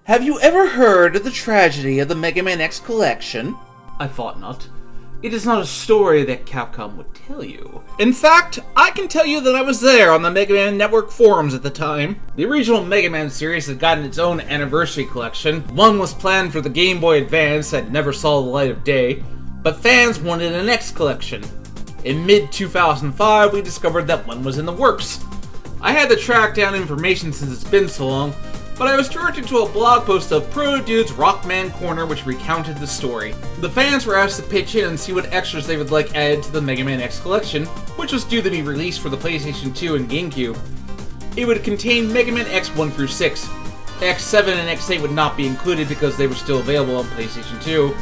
Have you ever heard of the tragedy of the Mega Man X collection? I thought not. It is not a story that Capcom would tell you. In fact, I can tell you that I was there on the Mega Man Network forums at the time. The original Mega Man series had gotten its own anniversary collection. One was planned for the Game Boy Advance that never saw the light of day, but fans wanted an X collection. In mid-2005, we discovered that one was in the works. I had to track down information since it's been so long, but I was directed to a blog post of Proto Dude's Rockman Corner which recounted the story. The fans were asked to pitch in and see what extras they would like added to the Mega Man X collection, which was due to be released for the PlayStation 2 and GameCube. It would contain Mega Man X 1 through 6. X7 and X8 would not be included because they were still available on PlayStation 2.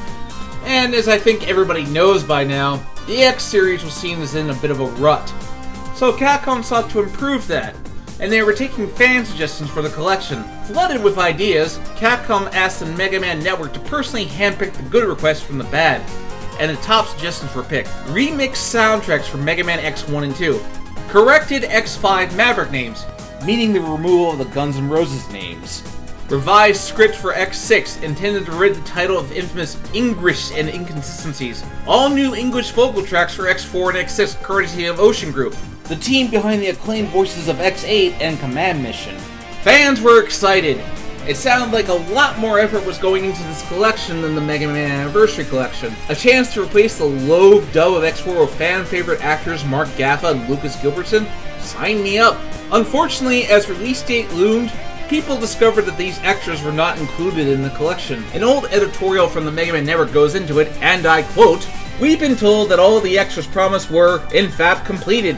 And as I think everybody knows by now, the X series was seen as in a bit of a rut. So Capcom sought to improve that, and they were taking fan suggestions for the collection. Flooded with ideas, Capcom asked the Mega Man Network to personally handpick the good requests from the bad, and the top suggestions were picked. Remixed soundtracks for Mega Man X1 and 2. Corrected X5 Maverick names, meaning the removal of the Guns N' Roses names. Revised script for X6, intended to rid the title of infamous English and inconsistencies. All new English vocal tracks for X4 and X6 courtesy of Ocean Group, the team behind the acclaimed voices of X8 and Command Mission. Fans were excited. It sounded like a lot more effort was going into this collection than the Mega Man Anniversary Collection. A chance to replace the loathed dub of X4 with fan-favorite actors Mark Gaffa and Lucas Gilbertson? Sign me up! Unfortunately, as release date loomed, people discovered that these extras were not included in the collection. An old editorial from the Mega Man Network goes into it, and I quote, "We've been told that all the extras promised were, in fact, completed.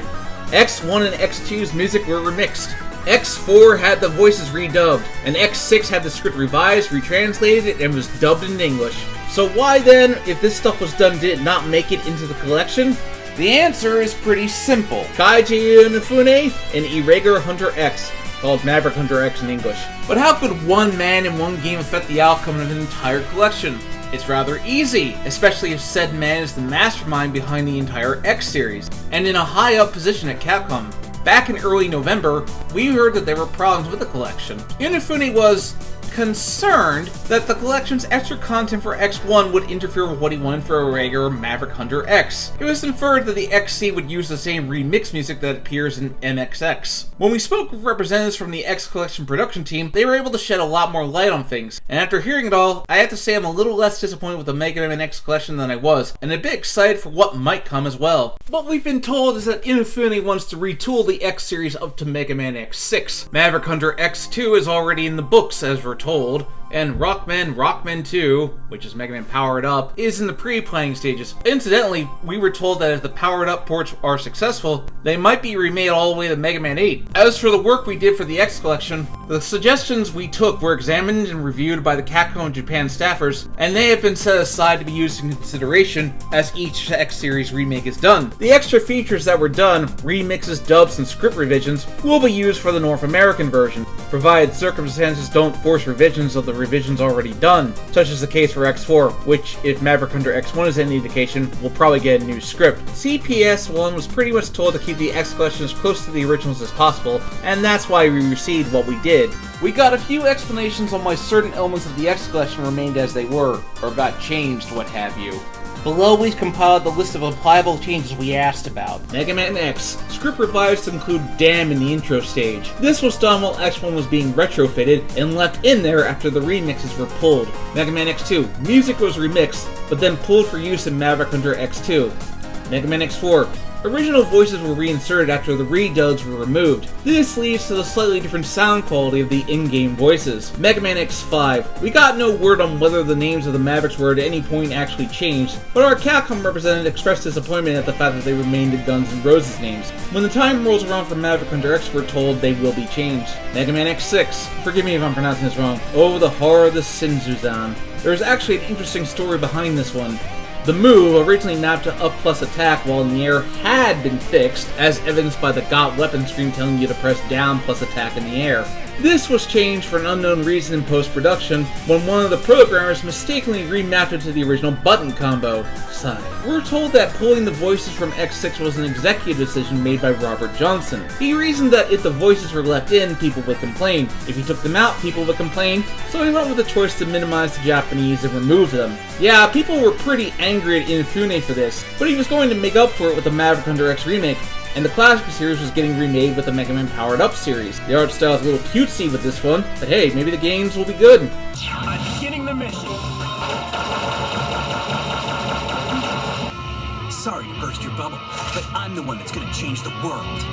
X1 and X2's music were remixed. X4 had the voices redubbed, and X6 had the script revised, retranslated, and was dubbed in English. So why then, if this stuff was done, did it not make it into the collection?" The answer is pretty simple. Kaiji Inafune and Irregular Hunter X, called Maverick Hunter X in English. But how could one man in one game affect the outcome of an entire collection? It's rather easy, especially if said man is the mastermind behind the entire X series, and in a high up position at Capcom. Back in early November, we heard that there were problems with the collection. Inafune was concerned that the collection's extra content for X1 would interfere with what he wanted for a regular Maverick Hunter X. It was inferred that the XC would use the same remix music that appears in MXX. When we spoke with representatives from the X Collection production team, they were able to shed a lot more light on things, and after hearing it all, I have to say I'm a little less disappointed with the Mega Man X Collection than I was, and a bit excited for what might come as well. What we've been told is that Inafune wants to retool the X series up to Mega Man X6. Maverick Hunter X2 is already in the books, as we're told, and Rockman 2, which is Mega Man Powered Up, is in the pre-planning stages. Incidentally, we were told that if the Powered Up ports are successful, they might be remade all the way to Mega Man 8. As for the work we did for the X Collection, the suggestions we took were examined and reviewed by the Capcom Japan staffers, and they have been set aside to be used in consideration as each X series remake is done. The extra features that were done, remixes, dubs, and script revisions, will be used for the North American version, provided circumstances don't force revisions of the revisions already done, such as the case for X4, which, if Maverick Hunter X1 is any indication, will probably get a new script. CPS1 was pretty much told to keep the X Collection as close to the originals as possible, and that's why we received what we did. We got a few explanations on why certain elements of the X Collection remained as they were, or got changed, what have you. Below we've compiled the list of applicable changes we asked about. Mega Man X. Script revised to include Damn in the intro stage. This was done while X1 was being retrofitted and left in there after the remixes were pulled. Mega Man X2. Music was remixed, but then pulled for use in Maverick Hunter X2. Mega Man X4. Original voices were reinserted after the redubs were removed. This leads to the slightly different sound quality of the in-game voices. Mega Man X5. We got no word on whether the names of the Mavericks were at any point actually changed, but our Capcom representative expressed disappointment at the fact that they remained the Guns N' Roses names. When the time rolls around for Maverick Hunter X, we're told they will be changed. Mega Man X6. Forgive me if I'm pronouncing this wrong. Oh, the horror of the Sinzuzan. There's actually an interesting story behind this one. The move, originally mapped to up plus attack while in the air, had been fixed, as evidenced by the got weapon screen telling you to press down plus attack in the air. This was changed for an unknown reason in post-production when one of the programmers mistakenly remapped it to the original button combo. Sigh. We're told that pulling the voices from X6 was an executive decision made by Robert Johnson. He reasoned that if the voices were left in, people would complain. If he took them out, people would complain, so he went with the choice to minimize the Japanese and remove them. Yeah, people were pretty angry at Inafune for this, but he was going to make up for it with the Maverick Hunter X remake. And the classic series was getting remade with the Mega Man Powered Up series. The art style is a little cutesy with this one, but hey, maybe the games will be good. I'm beginning the mission. Sorry to burst your bubble, but I'm the one that's gonna change the world.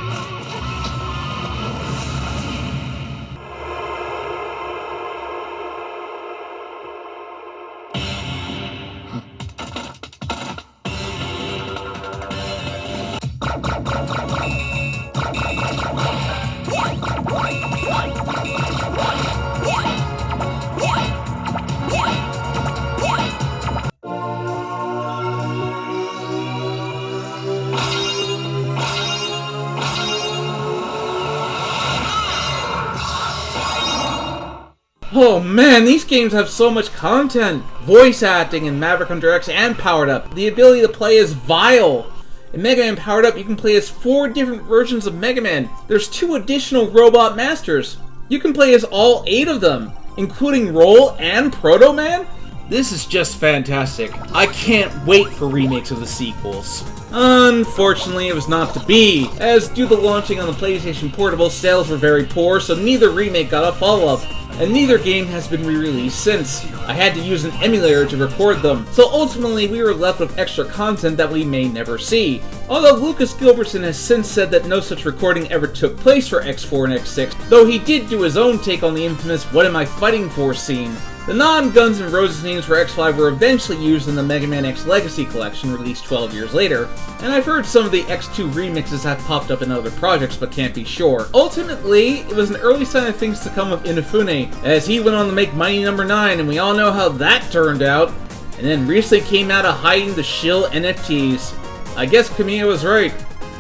Oh man, these games have so much content! Voice acting in Maverick Hunter X and Powered Up. The ability to play as Vile. In Mega Man Powered Up, you can play as 4 different versions of Mega Man. There's 2 additional Robot Masters. You can play as all 8 of them, including Roll and Proto Man. This is just fantastic. I can't wait for remakes of the sequels. Unfortunately, it was not to be, as due to launching on the PlayStation Portable, sales were very poor, so neither remake got a follow-up, and neither game has been re-released since. I had to use an emulator to record them, so ultimately we were left with extra content that we may never see. Although Lucas Gilbertson has since said that no such recording ever took place for X4 and X6, though he did do his own take on the infamous "What Am I Fighting For" scene. The non-Guns N' Roses names for X5 were eventually used in the Mega Man X Legacy Collection, released 12 years later, and I've heard some of the X2 remixes have popped up in other projects, but can't be sure. Ultimately, it was an early sign of things to come with Inafune, as he went on to make Mighty No. 9, and we all know how that turned out, and then recently came out of hiding to shill NFTs. I guess Kamiya was right.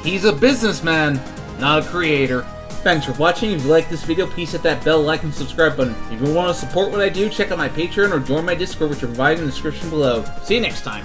He's a businessman, not a creator. Thanks for watching. If you like this video, please hit that bell, like, and subscribe button. If you want to support what I do, check out my Patreon or join my Discord, which are provided in the description below. See you next time.